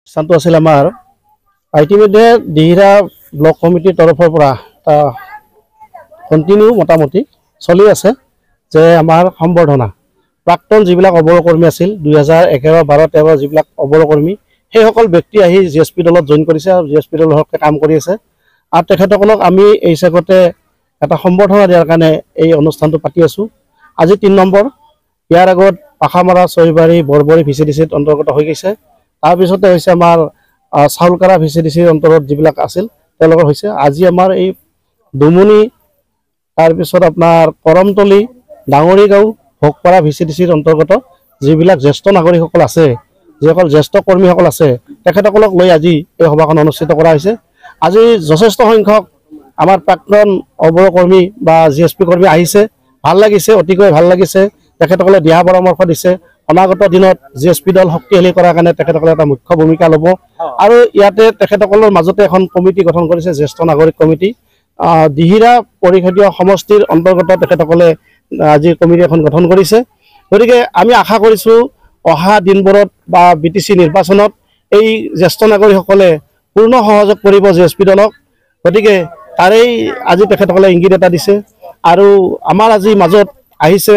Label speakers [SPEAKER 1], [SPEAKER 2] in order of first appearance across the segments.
[SPEAKER 1] স্থানটো আছিল আমাৰ ইতিমধ্যে দিহিৰা ব্লক কমিটিৰ তৰফৰ পৰা কণ্টিনিউ মোটামুটি চলি আছে যে আমাৰ সম্বৰ্ধনা প্ৰাক্তন যিবিলাক অবৰকৰ্মী আছিল 2011, 12, 13 যিবিলাক অবৰকৰ্মী সেইসকল ব্যক্তি আহি জিএছপি দলত জইন কৰিছে আৰু জিএছপি দলৰ হকে কাম কৰি আছে আৰু তেখেতসকলক আমি এই চেগতে এটা সম্বৰ্ধনা দিয়াৰ কাৰণে এই অনুষ্ঠানটো পাতি আছো। আজি 3 নম্বৰ ইয়াৰ আগত পাখামাৰা চৈবাৰী বৰবৰী ভিচিডিচিত অন্তৰ্গত হৈ গৈছে। তাৰপিছতে হৈছে আমাৰ চাউলকাৰা ভিচিডিচিৰ অন্তৰ্গত যিবিলাক আছিল তেওঁলোকৰ হৈছে। আজি আমাৰ এই দুমুনি তাৰপিছত আপোনাৰ কৰমতলী ডাঙৰীগাঁও ভোগপাৰা ভিচিডিচিৰ অন্তৰ্গত যিবিলাক জ্যেষ্ঠ নাগৰিকসকল আছে যিসকল জ্যেষ্ঠ কৰ্মীসকল আছে তেখেতসকলক লৈ আজি এই সভাখন অনুষ্ঠিত কৰা হৈছে। আজি যথেষ্ট সংখ্যক আমাৰ প্ৰাক্তন অবৰকৰ্মী বা জিএছপি কৰ্মী আহিছে। ভাল লাগিছে, অতিকৈ ভাল লাগিছে। তেখেতসকলে দিহা পৰামৰ্শ দিছে অনাগত দিনত জিএছপি দল শক্তিশালী কৰাৰ কাৰণে তেখেতসকলে এটা মুখ্য ভূমিকা ল'ব আৰু ইয়াতে তেখেতসকলৰ মাজতে এখন কমিটি গঠন কৰিছে জ্যেষ্ঠ নাগৰিক কমিটি। দিহিৰা পৰিষদীয় সমষ্টিৰ অন্তৰ্গত তেখেতসকলে আজি কমিটি এখন গঠন কৰিছে। গতিকে আমি আশা কৰিছোঁ অহা দিনবোৰত বা বিটিচি নিৰ্বাচনত এই জ্যেষ্ঠ নাগৰিকসকলে পূৰ্ণ সহযোগ কৰিব জিএছপি দলক। গতিকে তাৰেই আজি তেখেতসকলে ইংগিত এটা দিছে আৰু আমাৰ আজি মাজত আহিছে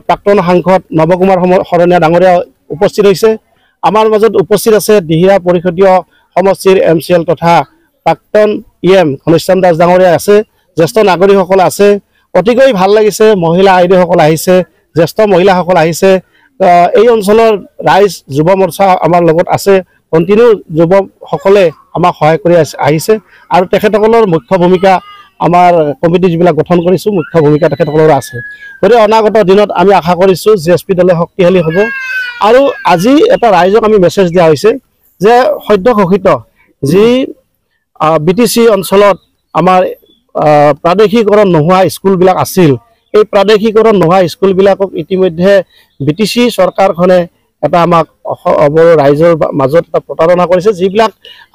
[SPEAKER 1] প্ৰাক্তন সাংসদ নৱকুমাৰ শৰণীয়া ডাঙৰীয়া উপস্থিত হৈছে। আমাৰ মাজত উপস্থিত আছে দিহিৰা পৰিষদীয় সমষ্টিৰ MCL তথা প্ৰাক্তন EM ঘনশ্যাম দাস ডাঙৰীয়া আছে, জ্যেষ্ঠ নাগৰিকসকল আছে। অতিকৈ ভাল লাগিছে। মহিলা আইদেসকল আহিছে, জ্যেষ্ঠ মহিলাসকল আহিছে। এই অঞ্চলৰ ৰাইজ যুৱ মৰ্চা আমাৰ লগত আছে। কণ্টিনিউ যুৱকসকলে আমাক সহায় কৰি আহিছে আৰু তেখেতসকলৰ মুখ্য ভূমিকা আমাৰ কমিটি যিবিলাক গঠন কৰিছোঁ মুখ্য ভূমিকা তেখেতসকলৰ আছে। গতিকে অনাগত দিনত আমি আশা কৰিছোঁ জিএছপি দলে শক্তিশালী হ'ব। আৰু আজি এটা ৰাইজক আমি মেছেজ দিয়া হৈছে যে সদ্য ঘোষিত যি বিটিচি অঞ্চলত আমাৰ প্ৰাদেশিকৰণ নোহোৱা স্কুলবিলাক আছিল এই প্ৰাদেশিকৰণ নোহোৱা স্কুলবিলাকক ইতিমধ্যে বিটিচি চৰকাৰখনে এটা আমাক ৰাইজৰ মাজত এটা প্ৰতাৰণা কৰিছে। যিবিলাক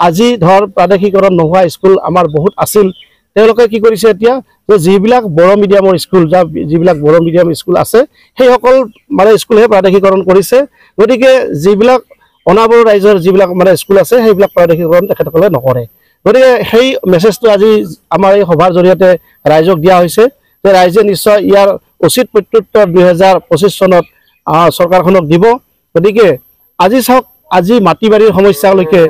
[SPEAKER 1] আজি ধৰ প্ৰাদেশিকৰণ নোহোৱা স্কুল আমাৰ বহুত আছিল তেওঁলোকে কি কৰিছে এতিয়া যে যিবিলাক বড়ো মিডিয়ামৰ স্কুল যিবিলাক বড়ো মিডিয়াম স্কুল আছে সেইসকল মানে স্কুলহে প্ৰাদেশিকৰণ কৰিছে। গতিকে যিবিলাক অনাবড়ো ৰাইজৰ যিবিলাক মানে স্কুল আছে সেইবিলাক প্ৰাদেশিকৰণ তেখেতসকলে নকৰে। গতিকে সেই মেছেজটো আজি আমাৰ এই সভাৰ জৰিয়তে ৰাইজক দিয়া হৈছে যে ৰাইজে নিশ্চয় ইয়াৰ উচিত প্ৰত্যুত্তৰ 2025 চনত চৰকাৰখনক দিব। গতিকে আজি চাওক আজি মাটি বাৰীৰ সমস্যালৈকে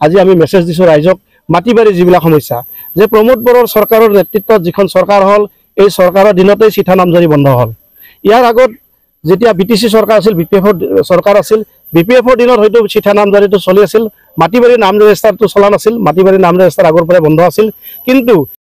[SPEAKER 1] আজি আমি মেছেজ দিছোঁ ৰাইজক। মাটি বাৰীৰ যিবিলাক সমস্যা যে প্ৰমোদ বড়োৰ চৰকাৰৰ নেতৃত্বত যিখন চৰকাৰ হ'ল এই চৰকাৰৰ দিনতেই চিঠা নামজাৰি বন্ধ হ'ল। ইয়াৰ আগত যেতিয়া বিটিচি চৰকাৰ আছিল BPFৰ চৰকাৰ আছিল BPFৰ দিনত হয়তো চিঠা নামজাৰিটো চলি আছিল, মাটি বাৰীৰ নাম ৰেজিষ্টাৰটো চলা নাছিল, মাটি বাৰীৰ নাম ৰেজিষ্টাৰ আগৰ পৰাই বন্ধ আছিল। কিন্তু